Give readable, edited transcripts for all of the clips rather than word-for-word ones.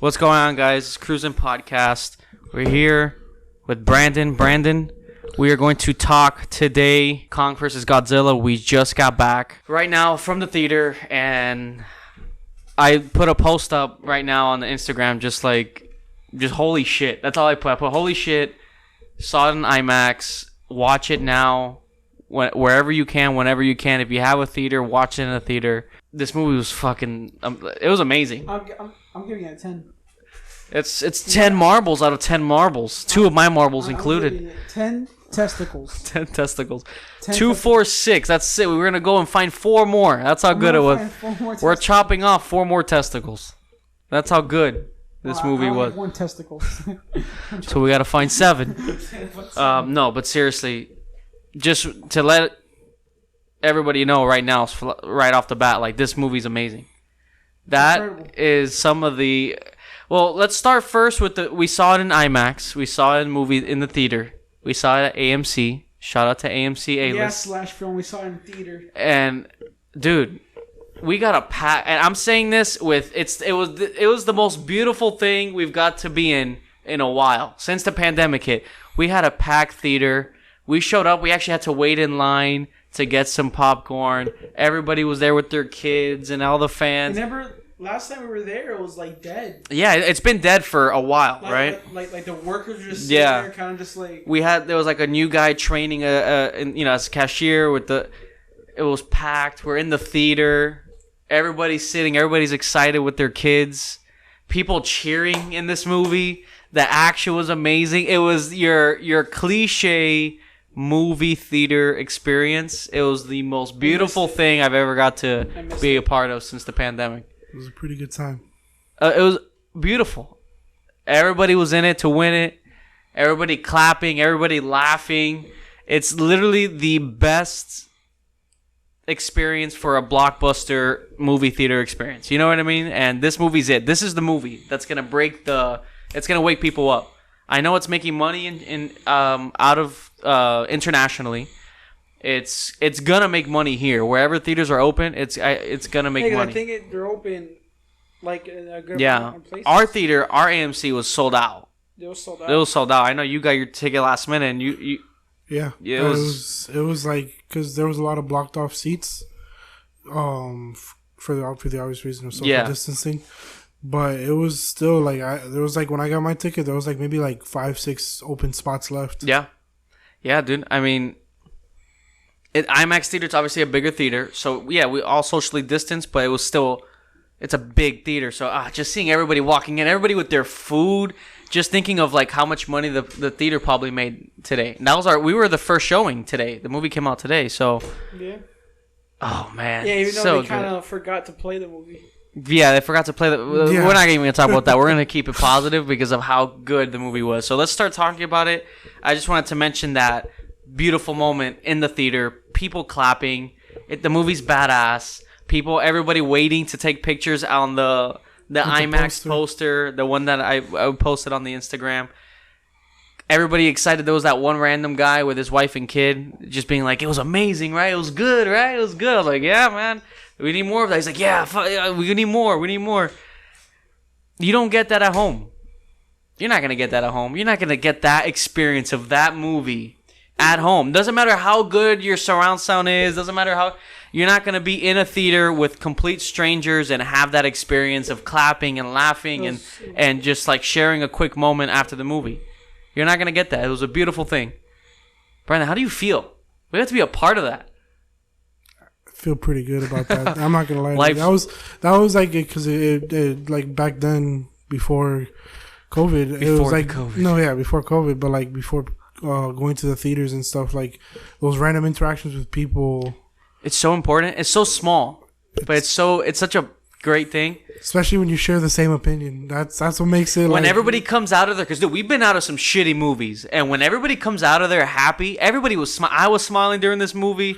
What's going on, guys? It's Cruzin Podcast. We're here with Brandon. Brandon, we are going to talk today Kong vs. Godzilla. We just got back right now from the theater, and I put a post up right now on the Instagram just holy shit. That's all I put. I put holy shit, saw it in IMAX, watch it now, wherever you can, whenever you can. If you have a theater, watch it in a theater. This movie was fucking, it was amazing. I'm giving it a 10. It's 10 marbles out of 10 marbles. 2 of my marbles included. 10 testicles. 10 testicles. 2, 4, 6. That's it. We were going to go and find 4 more. That's how good it was. We're chopping off 4 more testicles. That's how good this movie was. 1 testicle. So we got to find 7. No, but seriously, just to let everybody know right now, right off the bat, like, this movie's amazing. That is some of the... Well, let's start first with we saw it in IMAX. We saw it in the theater. We saw it at AMC. Shout out to AMC A-List. Yeah, Slash Film. We saw it in theater. And, dude, we got a pack... And I'm saying this with... It was the most beautiful thing we've got to be in a while. Since the pandemic hit. We had a packed theater. We showed up. We actually had to wait in line to get some popcorn. Everybody was there with their kids and all the fans. Last time we were there, it was like dead. Yeah, it's been dead for a while, right? Like the workers were just sitting there, kind of just like. There was like a new guy training as a cashier it was packed. We're in the theater. Everybody's sitting. Everybody's excited with their kids. People cheering in this movie. The action was amazing. It was your cliche movie theater experience. It was the most beautiful thing I've ever got to be a part of since the pandemic. It was a pretty good time. It was beautiful. Everybody was in it to win it. Everybody clapping. Everybody laughing. It's literally the best experience for a blockbuster movie theater experience. You know what I mean? And this movie's it. This is the movie that's gonna it's gonna wake people up. I know it's making money internationally. It's gonna make money here. Wherever theaters are open, it's gonna make money. I think they're open like in a good amount of places. Our theater, our AMC was sold out. It was sold out. I know you got your ticket last minute, and you yeah. It was like because there was a lot of blocked off seats, for the obvious reason of social distancing. But it was still like there was like when I got my ticket, there was like maybe like 5-6 open spots left. Yeah, dude. I mean. IMAX theater, it's obviously a bigger theater. So, yeah, we all socially distanced, but it's a big theater. So, just seeing everybody walking in, everybody with their food, just thinking of, like, how much money the theater probably made today. And that was we were the first showing today. The movie came out today, so. Yeah. Oh, man. Yeah, even though they kind of forgot to play the movie. Yeah, they forgot to play We're not even going to talk about that. We're going to keep it positive because of how good the movie was. So, let's start talking about it. I just wanted to mention that beautiful moment in the theater, people clapping. The movie's badass. Everybody waiting to take pictures on the IMAX poster, the one that I posted on the Instagram. Everybody excited. There was that one random guy with his wife and kid just being like, it was amazing, right? It was good, right? It was good. I was like, yeah, man. We need more of that. He's like, yeah, we need more. We need more. You don't get that at home. You're not going to get that at home. You're not going to get that experience of that movie at home. Doesn't matter how good your surround sound is. Doesn't matter how... You're not going to be in a theater with complete strangers and have that experience of clapping and laughing and just like sharing a quick moment after the movie. You're not going to get that. It was a beautiful thing. Brandon, how do you feel? We have to be a part of that. I feel pretty good about that. I'm not going to lie. That was like... Because it like back then, before COVID... It was like COVID. No, yeah, before COVID. But like before... going to the theaters and stuff, like those random interactions with people. It's so important. It's so small, but it's such a great thing. Especially when you share the same opinion. That's what makes it. When everybody comes out of there, because dude, we've been out of some shitty movies, and when everybody comes out of there happy, everybody was. I was smiling during this movie.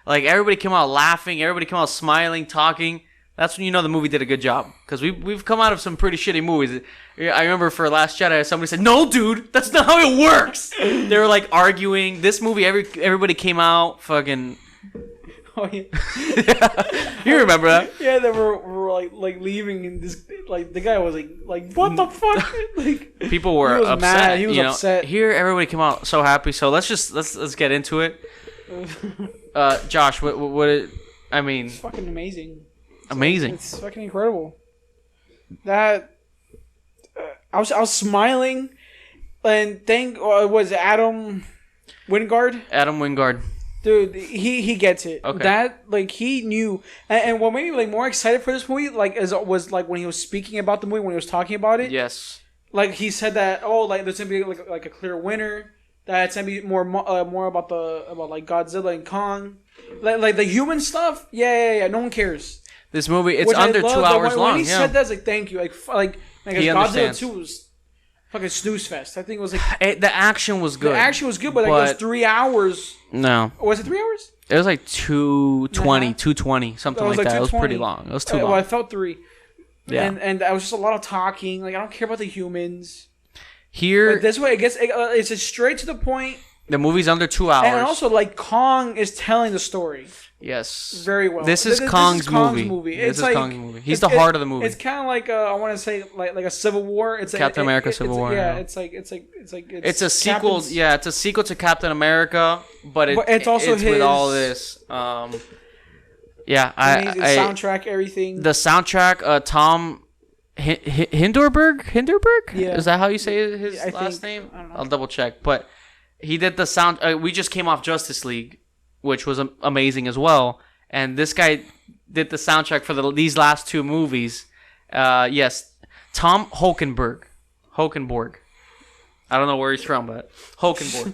Like everybody came out laughing, everybody came out smiling, talking. That's when you know the movie did a good job. Because we've come out of some pretty shitty movies. I remember for Last Jedi, somebody said, "No, dude, that's not how it works." They were like arguing. This movie, everybody came out fucking Oh yeah. You remember that? Yeah, they were like leaving, and this like the guy was like what the fuck? Like people were upset. Mad. He was upset. Here, everybody came out so happy. So let's get into it. Josh, what I mean, it's fucking amazing. Amazing. It's fucking incredible. That I was smiling, and was Adam Wingard. Adam Wingard. Dude, he gets it. Okay. That like he knew, and what made me like more excited for this movie was when he was speaking about the movie, when he was talking about it. Yes. Like he said that there's gonna be like a clear winner. That it's gonna be more about like Godzilla and Kong, like the human stuff. Yeah. No one cares. This movie, it's under 2 hours long. When he said that, I was like, thank you. Like Godzilla 2 was fucking snooze fest. I think it was like the action was good. The action was good, but it was 3 hours. No. Was it 3 hours? It was like 220, something like that. It was pretty long. It was too long. Well, I felt 3. Yeah. And I was just a lot of talking. Like I don't care about the humans. Here, but this way, it's straight to the point. The movie's under 2 hours, and also like Kong is telling the story. Yes, very well. This is Kong's movie. This is Kong's movie. He's the heart of the movie. It's kind of like I want to say like a Civil War. It's Captain America Civil War. Yeah, it's a sequel. Yeah, it's a sequel to Captain America, but it's also with all this. Yeah, soundtrack, everything. The soundtrack, Tom Hinderberg. Yeah. Is that how you say his last name? I don't know. I'll double check, but he did the sound. We just came off Justice League, which was amazing as well. And this guy did the soundtrack for these last 2 movies. Yes, Tom Hokenborg. I don't know where he's from, but Hokenborg.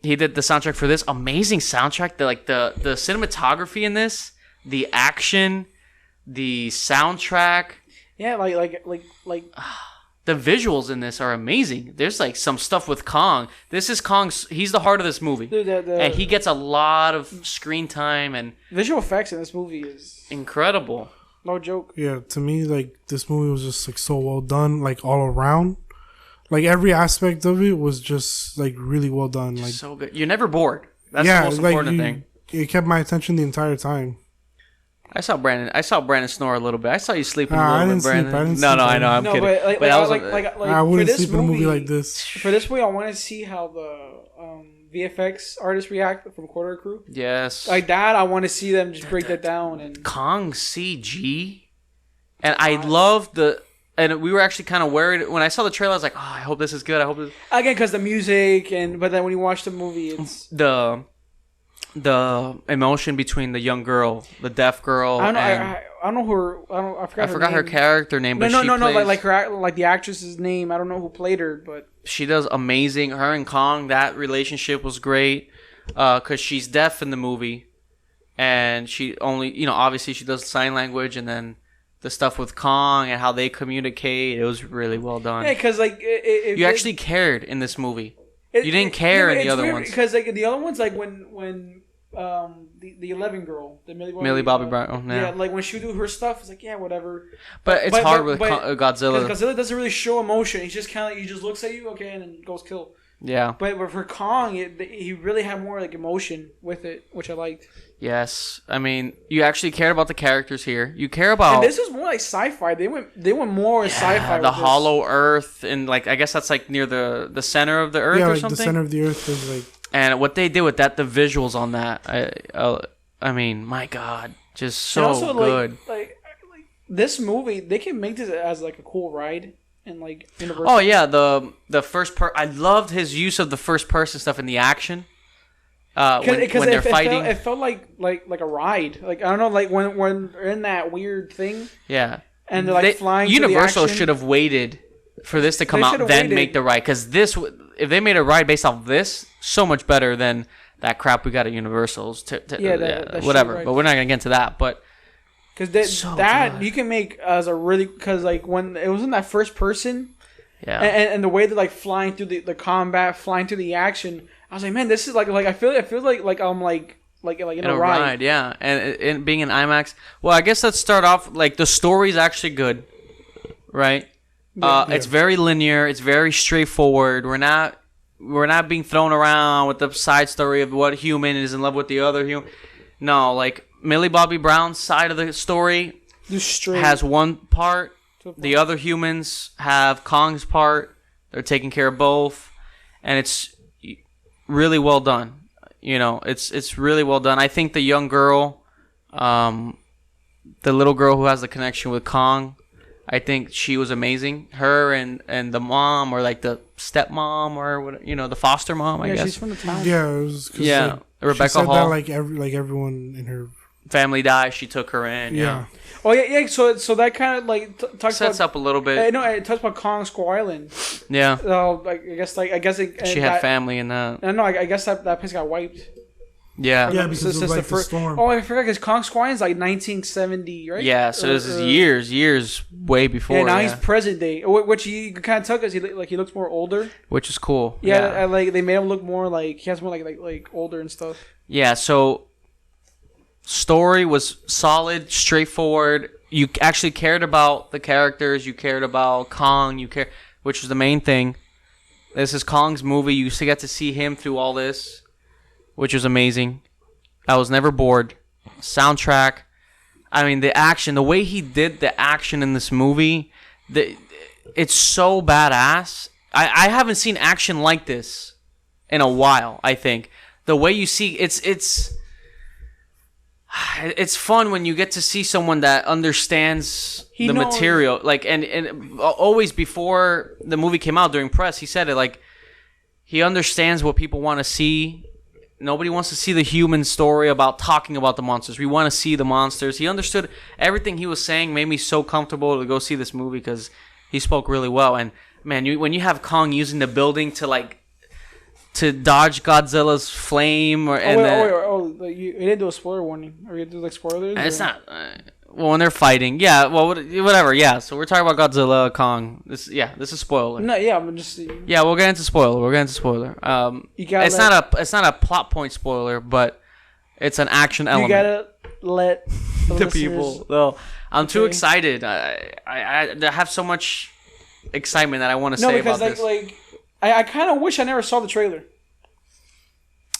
He did the soundtrack for this amazing soundtrack. The cinematography in this, the action, the soundtrack. Yeah, like. The visuals in this are amazing. There's like some stuff with Kong. This is Kong's. He's the heart of this movie, and he gets a lot of screen time and visual effects in this movie is incredible. No joke. Yeah, to me, like this movie was just like so well done, like all around. Like every aspect of it was just like really well done. Like so good. You're never bored. That's the most important thing. It kept my attention the entire time. I saw Brandon snore a little bit. I saw you sleeping a little bit, Brandon. I didn't sleep. I know. I'm kidding. I wouldn't sleep in a movie like this. For this movie, I want to see how the VFX artists react from Quarter Crew. Yes. Like that, I want to see them just break that down. And Kong CG. And I love and we were actually kind of worried. When I saw the trailer, I was like, oh, I hope this is good. I hope this... Again, because the music, but then when you watch the movie, it's... The emotion between the young girl, the deaf girl. I don't know who. I forgot her character name. But no. Like the actress's name. I don't know who played her, but she does amazing. Her and Kong, that relationship was great. Because she's deaf in the movie, and she only, obviously she does sign language, and then the stuff with Kong and how they communicate. It was really well done. Yeah, because like you actually cared in this movie. You didn't care in the other ones because like the other ones, like when the 11 girl, the Millie Bobby Brown, yeah, like when she would do her stuff, it's like whatever. But it's hard with Godzilla. Because Godzilla doesn't really show emotion. He's just kind of he just looks at you, okay, and then goes kill. Yeah. But for Kong, he really had more like emotion with it, which I liked. Yes, I mean you actually cared about the characters here. You care about. And this is more like sci-fi. They went more sci-fi. The hollow Earth, and like I guess that's like near the center of the Earth or something. The center of the Earth is like. And what they did with that, the visuals on that, I mean, my God, just so also, good. Like this movie, they can make this as like a cool ride and like Universal. Oh yeah, the first I loved his use of the first person stuff in the action. When they're fighting, it felt like a ride. Like I don't know, like when they're in that weird thing. Yeah, and they're like flying. Universal should have waited for this to come out, then make the ride. Because this, if they made a ride based off this, so much better than that crap we got at Universal's. Whatever. But we're not gonna get into that. But because that you can make as a really because like when it was in that first person, yeah, and the way they're like flying through the combat, flying through the action, I was like, man, this is like I feel like I'm like in a ride. Yeah, and being in IMAX. Well, I guess let's start off like the story's actually good, right? It's very linear. It's very straightforward. We're not being thrown around with the side story of what human is in love with the other human. No, like Millie Bobby Brown's side of the story has one part. The other humans have Kong's part. They're taking care of both, and it's really well done. You know, it's really well done. I think the young girl, the little girl who has the connection with Kong, I think she was amazing. Her and the mom, or like the stepmom, or what, you know, the foster mom. I guess she's from the town. Yeah, it was. Yeah, like, Rebecca she said Hall. That, like everyone in her family died. She took her in. Yeah. Oh yeah. So that kind of like talks sets about, up a little bit. No, it talks about Kong Skull Island. Yeah. I guess she had family in that. No, I guess that place got wiped. Yeah, because it was like the storm. Oh, I forgot, because Kong Skull Island's like 1970, right? Yeah, so this is years way before. Yeah, now he's present day, which you kind of tell because he looks more older. Which is cool. Yeah, like they made him look more like he has more like older and stuff. Yeah, so story was solid, straightforward. You actually cared about the characters. You cared about Kong. Which was the main thing. This is Kong's movie. You get to see him through all this, which was amazing. I was never bored. Soundtrack. I mean, the action. The way he did the action in this movie, it's so badass. I haven't seen action like this in a while, I think. The way you see... It's fun when you get to see someone that understands the material. Like, and always before the movie came out, during press, he said it, like, he understands what people want to see. Nobody wants to see the human story about talking about the monsters. We want to see the monsters. He understood everything he was saying, made me so comfortable to go see this movie because he spoke really well. And, man, when you have Kong using the building to dodge Godzilla's flame, you didn't do a spoiler warning, or you do like spoilers? It's not. Well, when they're fighting, yeah. Well, whatever. Yeah. So we're talking about Godzilla, Kong. This is spoiler. No, yeah, I'm just. Yeah, we'll get into spoiler. It's not a plot point spoiler, but it's an action element. You gotta let the people. Though I'm too excited. I have so much excitement that I want to say about this. I kind of wish I never saw the trailer.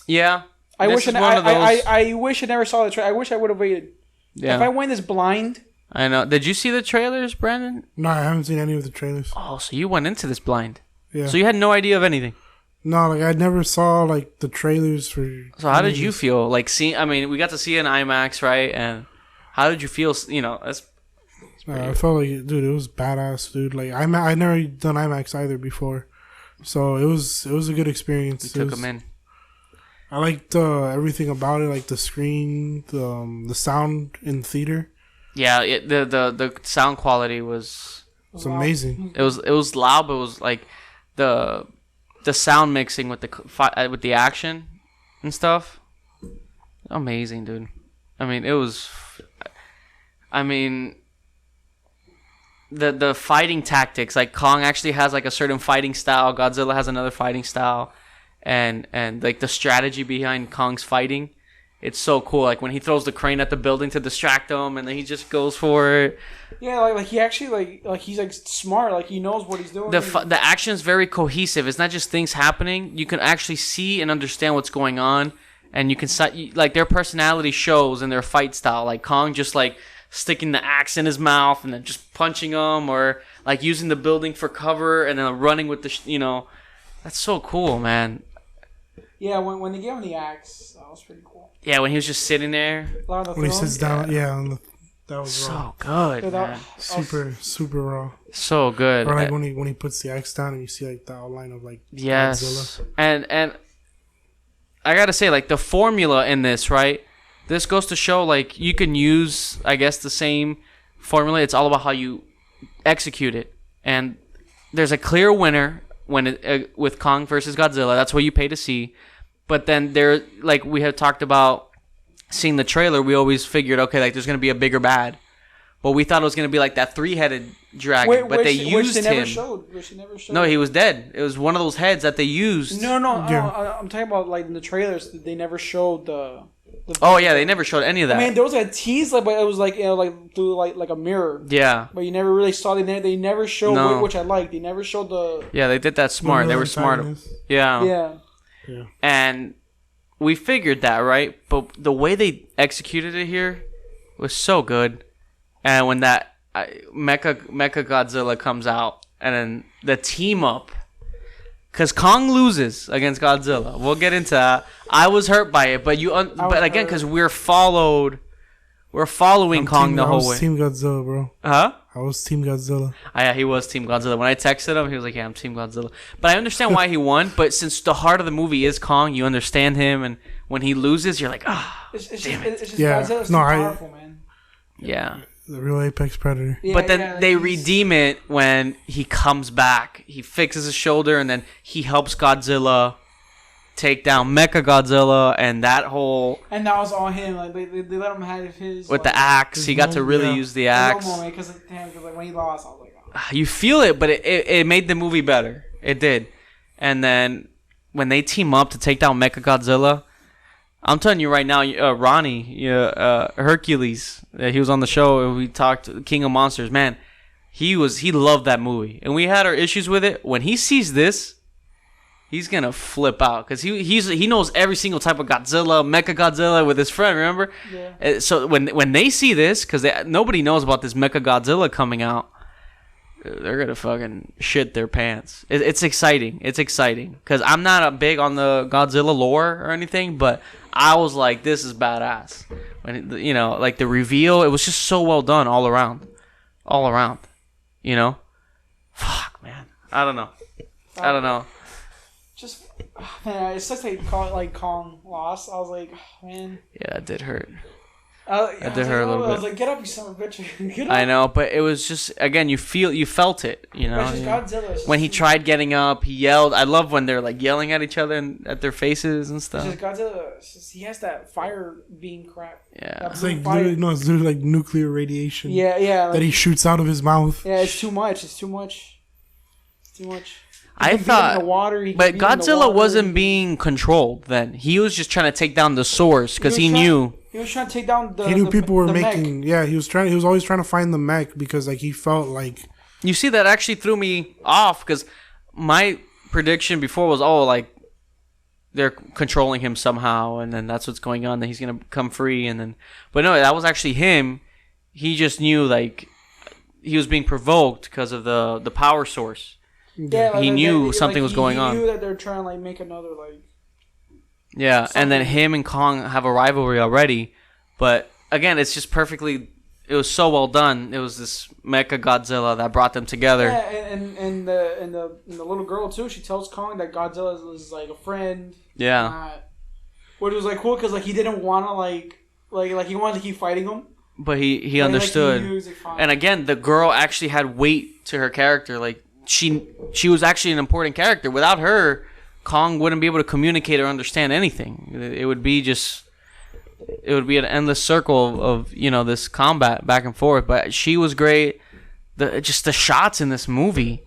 Yeah. I wish I never saw the trailer. I wish I would have waited. Yeah. If I went this blind. I know. Did you see the trailers, Brandon? No, I haven't seen any of the trailers. Oh, so you went into this blind. Yeah. So you had no idea of anything. No, I never saw like the trailers for. So how did you feel? Like we got to see it in IMAX, right? And how did you feel? You know, I felt like, dude, it was badass, dude. Like I never done IMAX either before. So it was a good experience. You took them in. I liked everything about it, like the screen, the sound in theater. Yeah, the sound quality was amazing. It was loud, but it was like the sound mixing with the action and stuff. Amazing, dude. I mean, it was. I mean. The fighting tactics, like Kong actually has like a certain fighting style, Godzilla has another fighting style, and like the strategy behind Kong's fighting, it's so cool. Like when he throws the crane at the building to distract him, and then he just goes for it. Yeah, like he actually like he's like smart, like he knows what he's doing. The action is very cohesive. It's not just things happening. You can actually see and understand what's going on, and you can like their personality shows in their fight style. Like Kong just like sticking the axe in his mouth and then just punching him, or like using the building for cover and then running with that's so cool, man. Yeah, when they gave him the axe, that was pretty cool. Yeah, when he was just sitting there. When he sits down, that was so raw. good, man. Super raw. So good. Or like when he puts the axe down and you see like the outline of like yes. Godzilla. And I gotta say, like the formula in this, right? This goes to show, like, you can use, I guess, the same formula. It's all about how you execute it. And there's a clear winner with Kong versus Godzilla. That's what you pay to see. But then like we have talked about seeing the trailer, we always figured, okay, like there's going to be a bigger bad. But we thought it was going to be like that 3-headed dragon. But they used him. Which they never showed. No, he was dead. It was one of those heads that they used. No, I'm talking about like in the trailers, they never showed they never showed any of that. I mean, there was a tease, but it was like like through like a mirror. Yeah. But you never really saw. They never showed which I liked. They never showed the. Yeah, they did that smart. They were smart. Yeah. Yeah. And we figured that, right? But the way they executed it here was so good. And when that Mecha Godzilla comes out, and then the team up, because Kong loses against Godzilla. We'll get into that. I was hurt by it, but but again, because we're following Kong the whole way. I was Team Godzilla, bro. Huh? I was Team Godzilla. Yeah, he was Team Godzilla. When I texted him, he was like, "Yeah, I'm Team Godzilla." But I understand why he won. But since the heart of the movie is Kong, you understand him, and when he loses, you're like, "Ah, damn it!" It's just Godzilla's too powerful, man. Yeah. The real apex predator. Yeah, but then they redeem it when he comes back. He fixes his shoulder, and then he helps Godzilla take down Mecha Godzilla, and that whole... And that was all him. Like they let him have his... With the axe. He got to really use the axe. Because like, when he lost, I was like... Oh. You feel it, but it made the movie better. It did. And then when they team up to take down Mecha Godzilla... I'm telling you right now, Ronnie, Hercules, he was on the show. We talked King of Monsters. Man, he loved that movie, and we had our issues with it. When he sees this, he's gonna flip out because he knows every single type of Godzilla, Mecha Godzilla with his friend. Remember? Yeah. So when they see this, because nobody knows about this Mecha Godzilla coming out, they're gonna fucking shit their pants. It's exciting. It's exciting because I'm not big on the Godzilla lore or anything, but I was like, this is badass. When like the reveal, it was just so well done all around. Fuck, man. I don't know. Just man, it's just like Kong lost. I was like, oh, man. Yeah, it did hurt. It did hurt a little bit. I was like, get up, you son of a bitch. Get up. I know, but it was just, again, you felt it, It's just Godzilla. When he tried getting up, he yelled. I love when they're like yelling at each other and at their faces and stuff. It's just Godzilla. He has that fire beam crap. Yeah. It's literally like nuclear radiation. Yeah. That he shoots out of his mouth. Yeah, it's too much. I thought, but Godzilla wasn't being controlled then. He was just trying to take down the source because he knew. He was trying to take down He knew people were making. Mech. Yeah, he was always trying to find the mech because like he felt like. You see, that actually threw me off because my prediction before was, they're controlling him somehow, and then that's what's going on. That he's gonna come free, but no, that was actually him. He just knew like he was being provoked because of the power source. Yeah, he knew something was going on. He knew that they're trying to make another Yeah, something. And then him and Kong have a rivalry already, but again, it's just perfectly. It was so well done. It was this Mecha Godzilla that brought them together. Yeah, and the little girl too. She tells Kong that Godzilla is like a friend. Yeah. Which was like cool because like he didn't want to like he wanted to keep fighting him. But he understood. And again, the girl actually had weight to her character. Like she was actually an important character. Without her, Kong wouldn't be able to communicate or understand anything. It would be an endless circle of this combat back and forth. But she was great. The shots in this movie,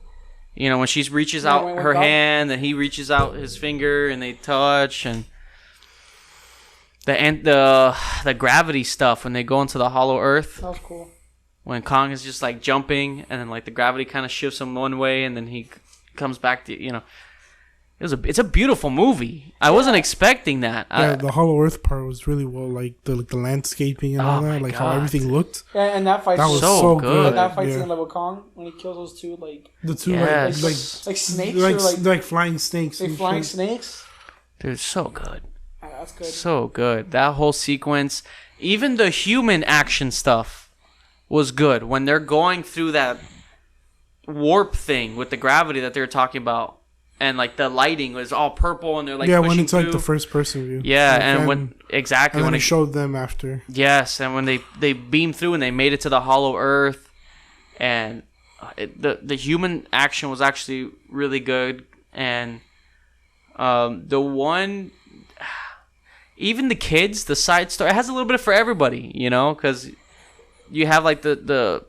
when she reaches out her hand and he reaches out his finger and they touch, and the gravity stuff when they go into the hollow earth. That was cool. When Kong is just like jumping and then like the gravity kind of shifts him one way and then he comes back to it's a beautiful movie. I wasn't expecting that. Yeah, the Hollow Earth part was really well, like the landscaping and all that, like how everything looked. Yeah, and that fight was so good. That fight scene with Kong when he kills those two like snakes, like flying snakes. Like flying snakes. Dude, so good. Yeah, that's good. So good. That whole sequence, even the human action stuff, was good when they're going through that warp thing with the gravity that they were talking about. And like the lighting was all purple, and they're like when it's like the first person view. Yeah, like, and when when it showed them after. Yes, and when they beamed through and they made it to the hollow earth, and the human action was actually really good, and the one, even the kids, the side story, it has a little bit for everybody, because you have like the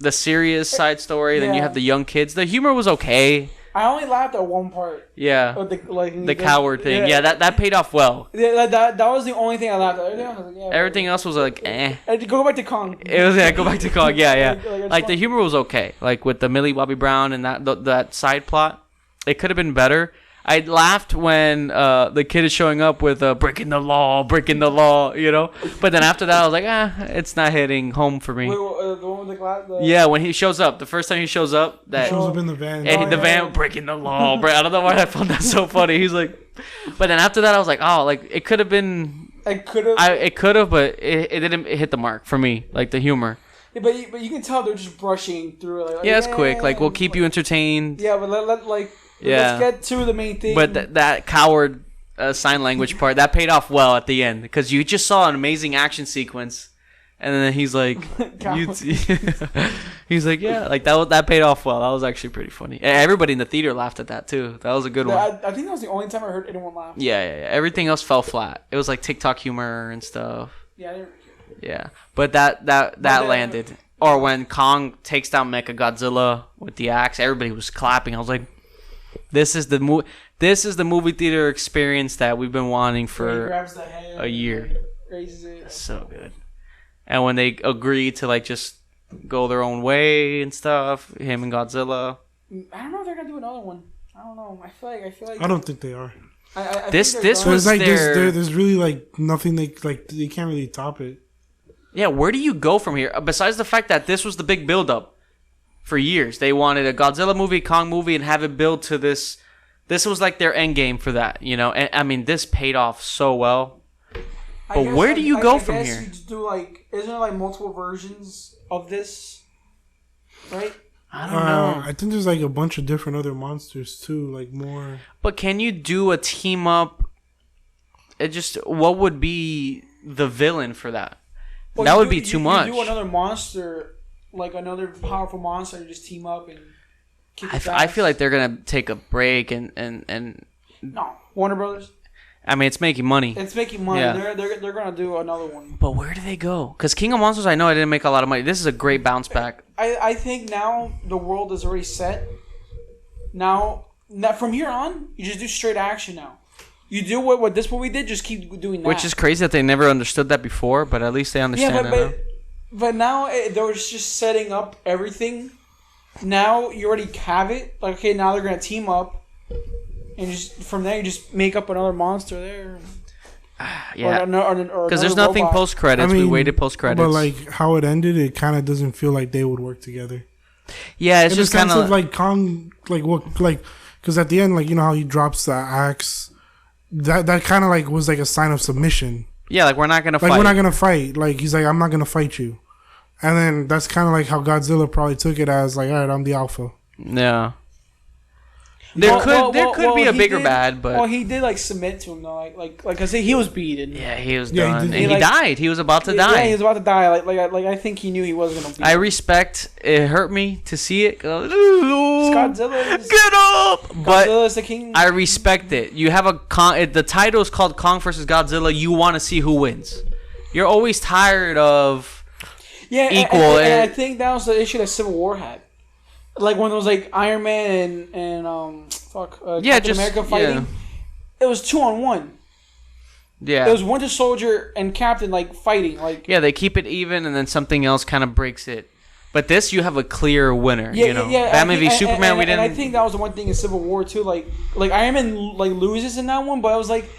serious side story, then you have the young kids. The humor was okay. I only laughed at one part. Yeah. The coward thing. Yeah, that paid off well. Yeah, that was the only thing I laughed at. Everything else was like, eh. Go back to Kong. It was go back to Kong. Yeah. Like the humor was okay. Like with the Millie Bobby Brown and that side plot, it could have been better. I laughed when the kid is showing up with breaking the law, you know. But then after that, I was like, it's not hitting home for me. Wait, the one with the glass? Yeah, when he shows up, the first time he shows up, he shows up in the van. And the van breaking the law. I don't know why I found that so funny. He's like, but then after that, I was like, oh, like it could have been. It could have, but it didn't hit the mark for me, like the humor. Yeah, but you can tell they're just brushing through it. Like, yeah, it's quick. Like we'll keep you entertained. Yeah, but let's get to the main thing. But that coward sign language part, that paid off well at the end. Because you just saw an amazing action sequence. And then he's like... he's like, yeah. Like, that paid off well. That was actually pretty funny. Everybody in the theater laughed at that, too. That was a good one. I think that was the only time I heard anyone laugh. Yeah. Everything else fell flat. It was like TikTok humor and stuff. Yeah. But that landed. Or when Kong takes down Godzilla with the axe, everybody was clapping. I was like... This is the movie theater experience that we've been wanting for a year. Raises it. So good. And when they agree to like just go their own way and stuff, him and Godzilla. I don't know if they're gonna do another one. I don't know. I feel like. I don't think they are. This was like their... there's really like nothing they can't really top it. Yeah, where do you go from here? Besides the fact that this was the big build-up. For years, they wanted a Godzilla movie, Kong movie, and have it build to this. This was like their end game for that, you know. And I mean, this paid off so well. But where do you go from here? You do like, isn't there like multiple versions of this, right? I don't know. I think there's like a bunch of different other monsters too, like more. But can you do a team up? What would be the villain for that? Well, that would be too much. You do another monster. Like another powerful monster, you just team up and kick its I ass. feel like they're gonna take a break and no, Warner Brothers. I mean, it's making money. It's making money. Yeah. They're gonna do another one. But where do they go? Because King of Monsters, I know I didn't make a lot of money. This is a great bounce back. I think now the world is already set. Now from here on, you just do straight action now. You do what this movie did. Just keep doing that. Which is crazy that they never understood that before, but at least they understand it now. But now they're just setting up everything. Now you already have it. Like, okay, now they're gonna team up, and just from there you just make up another monster there. Yeah, because there's nothing post credits. I mean, we waited post credits, but like how it ended, it kind of doesn't feel like they would work together. Yeah, it's just kind of like Kong, because at the end, like you know how he drops the axe, that kind of like was like a sign of submission. Yeah, like we're not gonna fight. Like we're not gonna fight. Like he's like, I'm not gonna fight you, and then that's kind of like how Godzilla probably took it as like, all right, I'm the alpha. Yeah. There could be a bigger bad, but he did like submit to him though, like I say he was beaten. Yeah, he was done, and he died. He was about to die. Yeah, he was about to die. Like I think he knew he wasn't gonna. I respect. It hurt me to see it. Godzilla. Get up! But Godzilla's the king. I respect it. You have the title is called Kong vs. Godzilla. You want to see who wins. You're always tired of equal. And I think that was the issue that Civil War had. Like when it was like Iron Man and Captain America fighting, it was 2-on-1. Yeah, it was Winter Soldier and Captain like fighting. Like they keep it even, and then something else kind of breaks it. But this, you have a clear winner. Yeah, you know? yeah. Batman v Superman. We didn't. And I think that was the one thing in Civil War too. Like Iron Man like loses in that one, but I was like,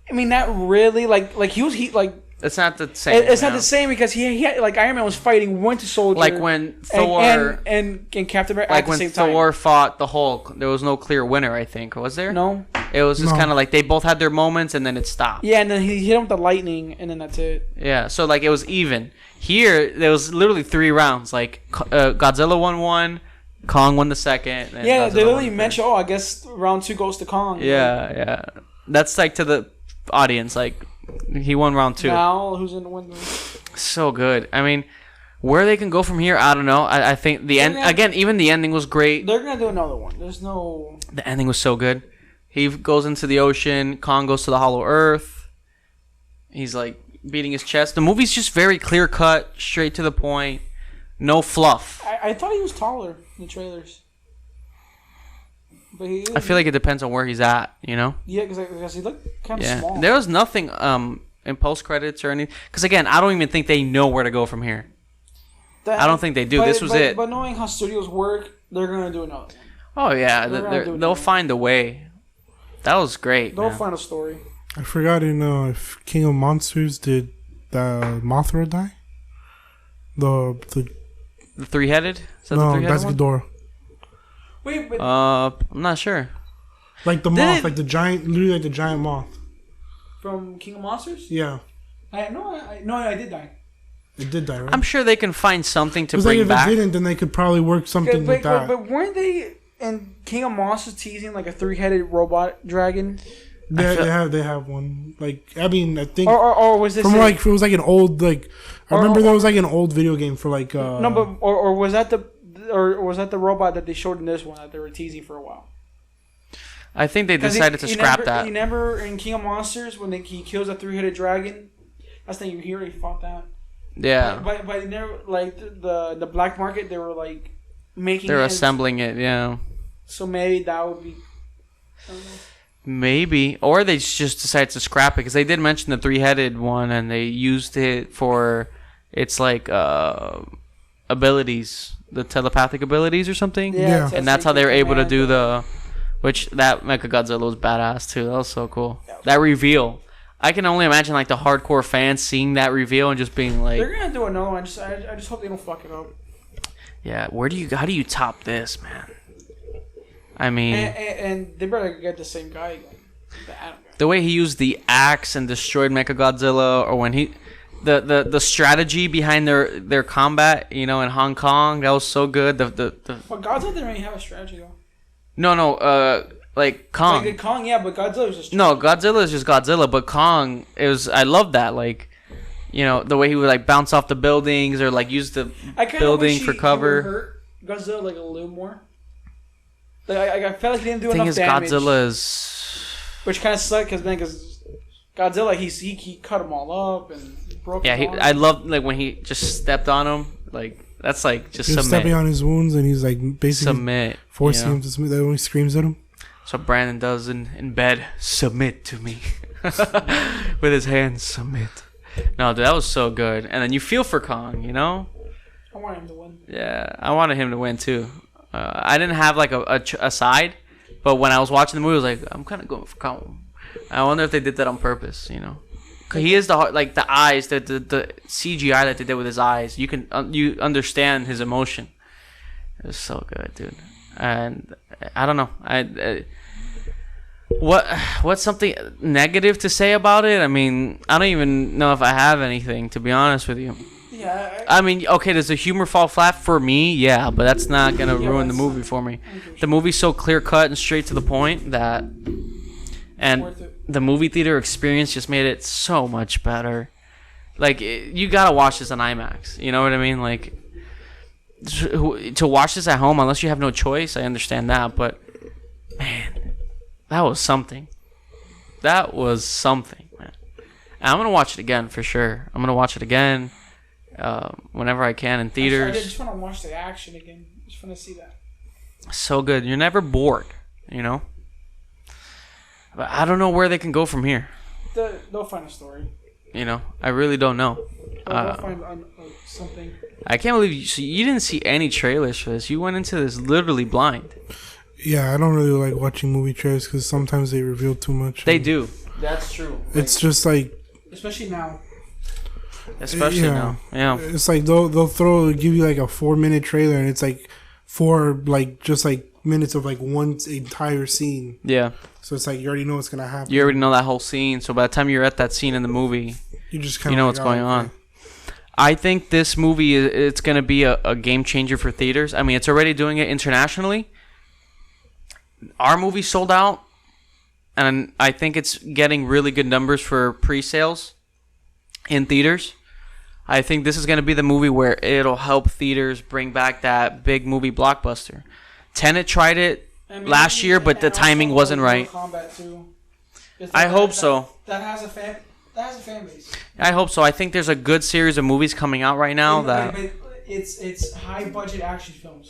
I mean, not really. Like he like. It's not the same. It's not the same because he had, like Iron Man was fighting Winter Soldier, like when Thor and Captain America. Like at the same time. Thor fought the Hulk, there was no clear winner. I think was there? No. It was just kind of like they both had their moments and then it stopped. Yeah, and then he hit him with the lightning and then that's it. Yeah, so like it was even. Here there was literally 3 rounds. Like Godzilla won 1, Kong won the second. And yeah, Godzilla they literally mentioned, I guess round 2 goes to Kong. Yeah. That's like to the audience, like. He won round 2. Now, who's in the window? So good. I mean, where they can go from here, I don't know. I think the end again. Even the ending was great. They're gonna do another one. There's no. The ending was so good. He goes into the ocean. Kong goes to the Hollow Earth. He's like beating his chest. The movie's just very clear cut, straight to the point. No fluff. I thought he was taller in the trailers. But I feel like it depends on where he's at, you know? Yeah, because he looked kind of small. There was nothing in post-credits or anything. Because, again, I don't even think they know where to go from here. I don't think they do. This was it. But knowing how studios work, they're going to do another one. Oh, yeah. They'll find a way. That was great. They'll find a story. I forgot if King of Monsters did Mothra die? The 3-headed? Is that no, the 3-headed that's one? Ghidorah. Wait, but I'm not sure. Like the moth, like the giant, literally like the giant moth. From King of Monsters? Yeah. I did die. It did die, right? I'm sure they can find something to bring like if back. If it didn't, then they could probably work something with that. But weren't they in King of Monsters teasing like a 3-headed robot dragon? They have one. Like, I mean, I think or was this from like it was like an old like I remember there was like an old video game for like no, but or was that the robot that they showed in this one that they were teasing for a while? I think they decided to scrap that. You never in King of Monsters when he kills a 3-headed dragon. That's the thing. He already fought that. Yeah. But they never like the black market. They were like making. They're assembling it. Yeah. So maybe that would be. I don't know. Maybe, or they just decided to scrap it because they did mention the 3-headed one and they used it for its like abilities, the telepathic abilities or something. Yeah. And that's how they were able to do which that Mechagodzilla was badass too. That was so cool. That reveal. I can only imagine like the hardcore fans seeing that reveal and just being like, they're gonna do another one. I just hope they don't fuck it up. Yeah, how do you top this, man? I mean, and they better get the same guy again. The way he used the axe and destroyed Mechagodzilla, or when the strategy behind their combat, in Hong Kong, that was so good. But Godzilla didn't really have a strategy though. No, like Kong. Like Kong, yeah, but Godzilla was just. No, Godzilla is just Godzilla, but Kong I love that, like, the way he would like bounce off the buildings or like use the building for cover. Hurt Godzilla like a little more. Like, I felt like he didn't do enough damage. The thing is, Godzilla's... Which kind of sucked, because Godzilla, he cut them all up and broke them all. I love, like, when he just stepped on him. Like, that's, like, just submit. Stepping on his wounds, and he's, like, basically forcing him to submit. That when he screams at him. That's what Brandon does in bed. Submit to me. With his hands, submit. No, dude, that was so good. And then you feel for Kong, I want him to win. Yeah, I wanted him to win, too. I didn't have like a side, but when I was watching the movie, I was like, I'm kind of going for Kong. I wonder if they did that on purpose, Cause he is the eyes, the CGI that they did with his eyes. You can you understand his emotion. It was so good, dude. And I don't know, what's something negative to say about it? I mean, I don't even know if I have anything, to be honest with you. Yeah. I mean, okay, does the humor fall flat for me? Yeah, but that's not going to ruin the movie for me. The movie's so clear-cut and straight to the point that... And the movie theater experience just made it so much better. Like, you got to watch this on IMAX. You know what I mean? Like, to watch this at home, unless you have no choice, I understand that. But, man, that was something. That was something, man. And I'm going to watch it again for sure. I'm going to watch it again. Whenever I can in theaters. I just want to watch the action again. Just want to see that. So good. You're never bored, But I don't know where they can go from here. They'll find a story. I really don't know. They'll find something. I can't believe you didn't see any trailers for this. You went into this literally blind. Yeah, I don't really like watching movie trailers because sometimes they reveal too much. They do. That's true. It's just like... Especially now. Now, yeah. It's like they'll give you like a 4-minute trailer, and it's like 4 minutes of like one entire scene. Yeah. So it's like you already know what's gonna happen. You already know that whole scene. So by the time you're at that scene in the movie, you just kind of know what's going on. I think this movie it's gonna be a game changer for theaters. I mean, it's already doing it internationally. Our movie sold out, and I think it's getting really good numbers for pre-sales in theaters. I think this is going to be the movie where it'll help theaters bring back that big movie blockbuster. Tenet tried it last year, but the timing wasn't right. I hope so. That has a fan base. I hope so. I think there's a good series of movies coming out right now that it's high budget action films.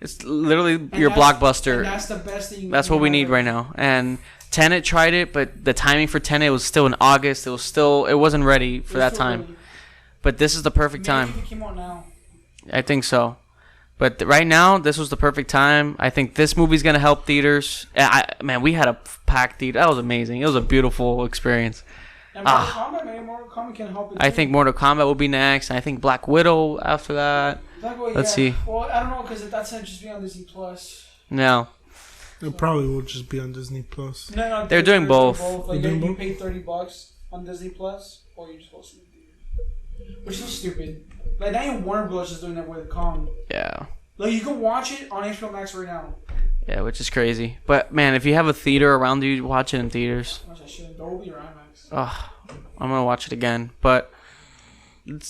It's literally your blockbuster. And that's the best thing. That's what we need right now. And Tenet tried it, but the timing for Tenet was still in August. It wasn't ready for that time. But this is the perfect time. Maybe it came out now. I think so. But right now, this was the perfect time. I think this movie's gonna help theaters. Man, we had a packed theater. That was amazing. It was a beautiful experience. And Mortal Kombat, maybe Mortal Kombat can help it I too. think Mortal Kombat will be next. I think Black Widow after that. Let's see. Well, I don't know because that's gonna just be on Disney Plus. No. It probably will just be on Disney Plus. No, they're doing both. Like you pay $30 on Disney Plus, or you just go see the theater, which is stupid. Like not even Warner Bros. Is doing that with Kong. Yeah. Like you can watch it on HBO Max right now. Yeah, which is crazy. But man, if you have a theater around you, watch it in theaters. Watch that shit in Dolby or IMAX. Oh, I'm gonna watch it again. But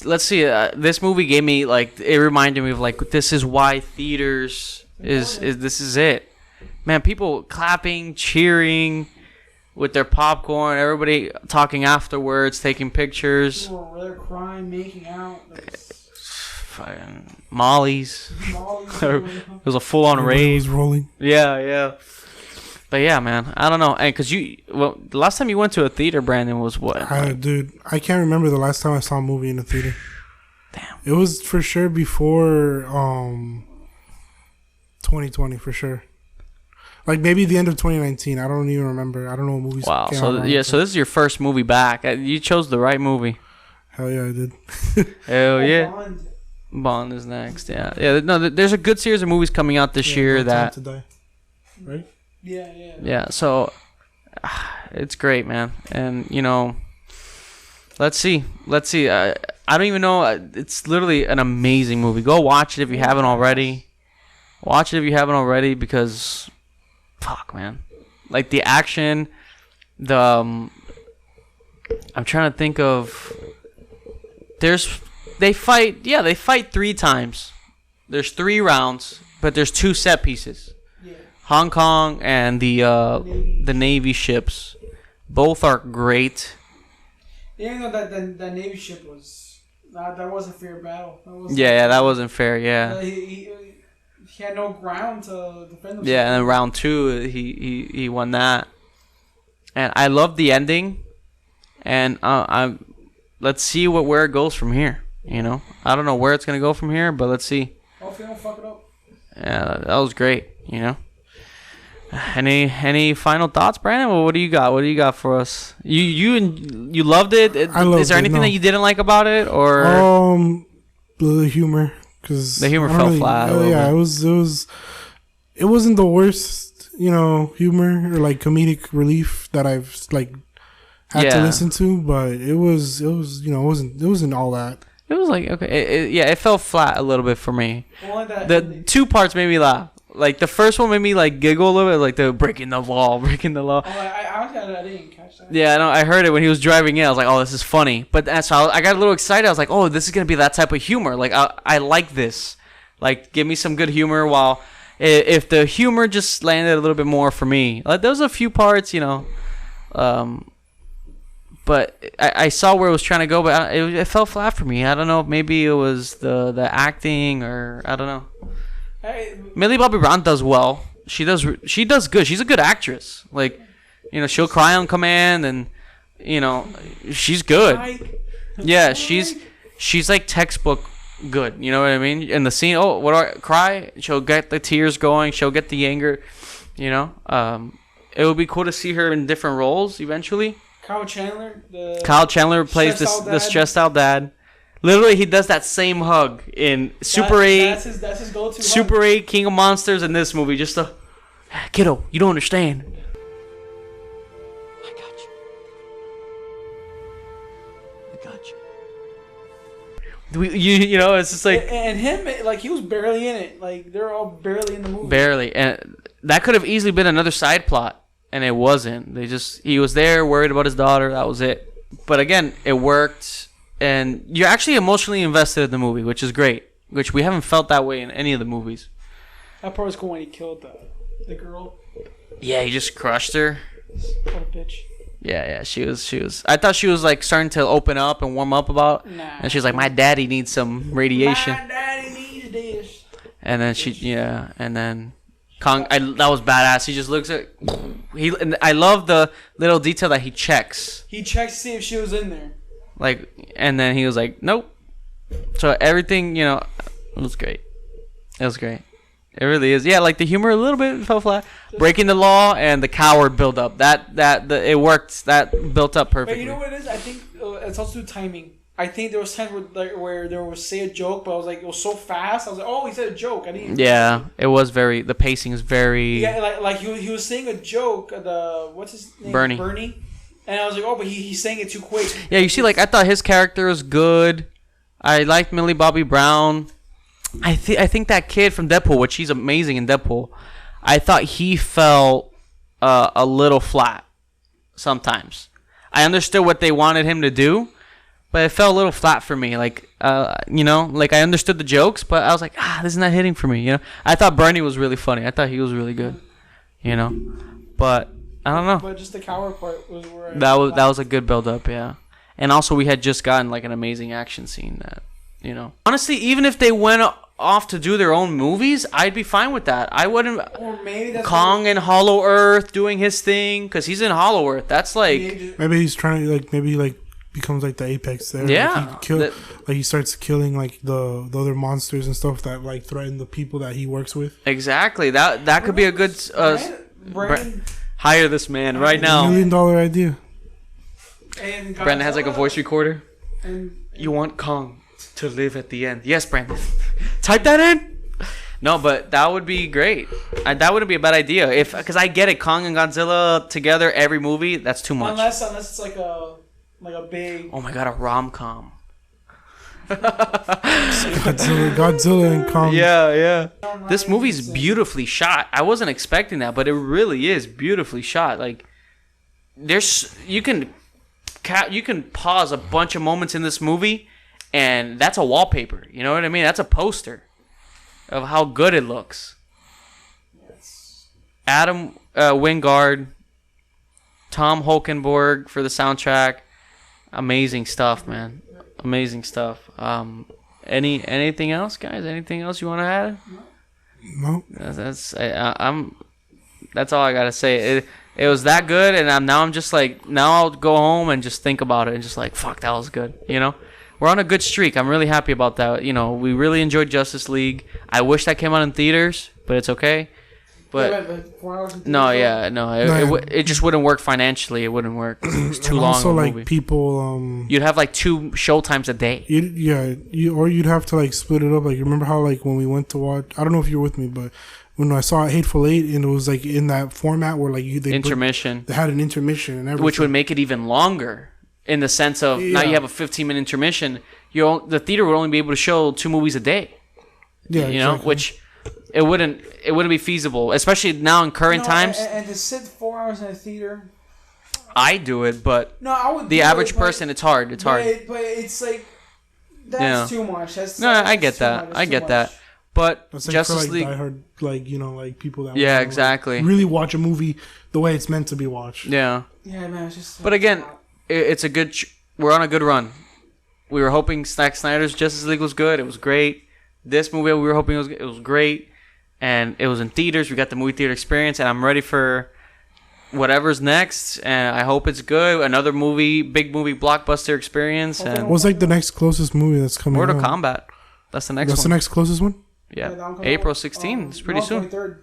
let's see. This movie gave me like it reminded me of like this is why theaters is this is it. Man, people clapping, cheering with their popcorn, everybody talking afterwards, taking pictures. People were there crying, making out. Fucking Molly's. It was a full-on rave. Rolling. Yeah. But yeah, man, I don't know. And because the last time you went to a theater, Brandon, was what? Dude, I can't remember the last time I saw a movie in a theater. Damn. It was for sure before 2020, for sure. Like maybe the end of 2019. I don't even remember. I don't know what movies. Wow. So this is your first movie back. You chose the right movie. Hell yeah, I did. Hell yeah. Bond is next. Yeah. No, there's a good series of movies coming out this year No that. Time to Die. Right. Yeah. Yeah. So it's great, man. And let's see. I don't even know. It's literally an amazing movie. Go watch it if you haven't already. Watch it if you haven't already because. Fuck, man. Like the action, I'm trying to think of. They fight 3 times. There's 3 rounds, but there's 2 set pieces. Yeah. Hong Kong and the Navy ships, both are great. Even though that Navy ship was that wasn't a fair battle. That wasn't fair. Yeah. He had no ground to defend himself. Yeah, and then round 2, he won that. And I love the ending. And let's see where it goes from here. I don't know where it's gonna go from here, but let's see. Hopefully, don't fuck it up. Yeah, that was great. Any final thoughts, Brandon? What do you got? What do you got for us? You loved it. Is there anything that you didn't like about it, or the humor? Because the humor fell flat. Yeah, it wasn't the worst, humor or like comedic relief that I've like had to listen to, but it wasn't all that. It was like okay, it fell flat a little bit for me. The 2 parts made me laugh. Like the first one made me like giggle a little bit, like the breaking the law. I didn't catch that. Yeah, no, I heard it when he was driving in. I was like, oh, this is funny. But so I got a little excited. I was like, oh, this is gonna be that type of humor. Like I like this. Like give me some good humor. While if the humor just landed a little bit more for me, like there was a few parts, but I saw where it was trying to go, but it fell flat for me. I don't know if maybe it was the acting or I don't know. Hey, Millie Bobby Brown does well. She does good. She's a good actress. Like, she'll cry on command, and she's good. Yeah, she's like textbook good. You know what I mean? In the scene, cry? She'll get the tears going. She'll get the anger. It would be cool to see her in different roles eventually. Kyle Chandler plays the stressed out dad. Literally, he does that same hug in Super 8. That's his go-to Super hug. 8, King of Monsters, in this movie. Just kiddo, you don't understand. I got you. It's just like... And him, like, he was barely in it. Like, they're all barely in the movie. Barely. And that could have easily been another side plot. And it wasn't. He was there, worried about his daughter. That was it. But again, it worked. And you're actually emotionally invested in the movie, which is great. Which we haven't felt that way in any of the movies. That part was cool when he killed the girl. Yeah, he just crushed her. What a bitch. Yeah, she was. I thought she was like starting to open up and warm up about. Nah. And she's like, my daddy needs some radiation. My daddy needs this. And then and then Kong. That was badass. He just looks at. And I love the little detail that he checks. He checks to see if she was in there. Like, and then he was like, nope. So everything, it was great. It was great. It really is. Yeah, like the humor a little bit fell flat. Breaking the law and the coward build up. It worked. That built up perfectly. But you know what it is? I think it's also timing. I think there was times where there was say a joke, but I was like, it was so fast. I was like, oh, he said a joke. I didn't. Yeah, it was very. The pacing is very. Yeah, like he was saying a joke. What's his name? Bernie. And I was like, oh, but he's saying it too quick. Yeah, you see, like I thought his character was good. I liked Millie Bobby Brown. I think that kid from Deadpool, which he's amazing in Deadpool. I thought he felt a little flat sometimes. I understood what they wanted him to do. But it felt a little flat for me, like like I understood the jokes, but I was like, this is not hitting for me, I thought Bernie was really funny. I thought he was really good, But I don't know. But just the coward part was where that was a good build up, yeah. And also we had just gotten like an amazing action scene that, Honestly, even if they went off to do their own movies, I'd be fine with that. I wouldn't. Or maybe that's Kong in Hollow Earth doing his thing, because he's in Hollow Earth. That's like maybe he's trying to becomes like the apex there. Yeah, he starts killing like the other monsters and stuff that like threaten the people that he works with. Exactly. That could be a good hire this man right now. $1 million idea. And Brandon has like a voice recorder. You want Kong to live at the end? Yes, Brandon. Type that in. No, but that would be great. That wouldn't be a bad idea because I get it. Kong and Godzilla together every movie. That's too much. Unless it's like a big. Oh my god, a rom-com. Godzilla and Kong. Yeah. This movie's beautifully shot. I wasn't expecting that, but it really is beautifully shot. Like, you can pause a bunch of moments in this movie, and that's a wallpaper. You know what I mean? That's a poster of how good it looks. Yes. Adam Wingard, Tom Holkenborg for the soundtrack. Amazing stuff, man. Amazing stuff. Anything else, guys? Anything else you want to add? No. That's all I gotta say. It was that good, and I'm just like, now I'll go home and just think about it and just like, fuck, that was good. We're on a good streak. I'm really happy about that. We really enjoyed Justice League. I wish that came out in theaters, but it's okay. But it just wouldn't work financially. It wouldn't work. It's too long. Also, like people, you'd have like 2 showtimes a day. You'd have to like split it up. Like, remember how like when we went to watch? I don't know if you were with me, but when I saw Hateful Eight, and it was like in that format where like they had an intermission and everything, which would make it even longer in the sense of now you have a 15-minute intermission. The theater would only be able to show 2 movies a day. Yeah, exactly. Which. It wouldn't be feasible, especially now in current times. And to sit 4 hours in a theater. I do it, but I would. The average person, it's hard. It's hard. But it's like that's too much. I get that. I get that. But that's Justice League, diehard, people that exactly really watch a movie the way it's meant to be watched. Yeah. Yeah, man. It's just. But again, it's a good. We're on a good run. We were hoping Zack Snyder's Justice League was good. It was great. This movie we were hoping it was great. And it was in theaters. We got the movie theater experience, and I'm ready for whatever's next. And I hope it's good. Another big movie, blockbuster experience. And what's like the next closest movie that's coming? Mortal Kombat. That's the next one. That's the next closest one? Yeah. April 16th. It's pretty soon. 23rd.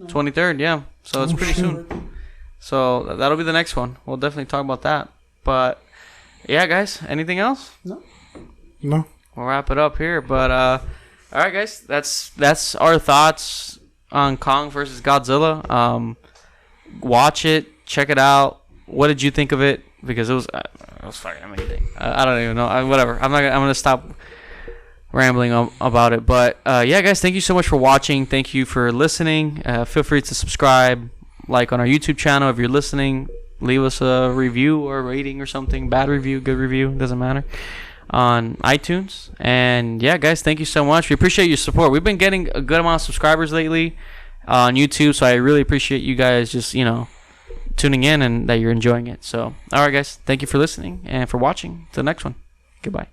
23rd, yeah. So it's pretty soon. So that'll be the next one. We'll definitely talk about that. But, yeah, guys. Anything else? No. We'll wrap it up here. But, all right, guys, that's our thoughts on Kong versus Godzilla. Watch it, check it out. What did you think of it? Because it was fucking amazing. I don't even know. Whatever. I'm gonna stop rambling about it. But yeah, guys, thank you so much for watching. Thank you for listening. Feel free to subscribe, like on our YouTube channel if you're listening. Leave us a review or a rating or something. Bad review, good review, doesn't matter. On iTunes. And yeah, guys, thank you so much. We appreciate your support. We've been getting a good amount of subscribers lately on YouTube, so I really appreciate you guys just tuning in and that you're enjoying it. So all right, guys, thank you for listening and for watching. To the next one. Goodbye.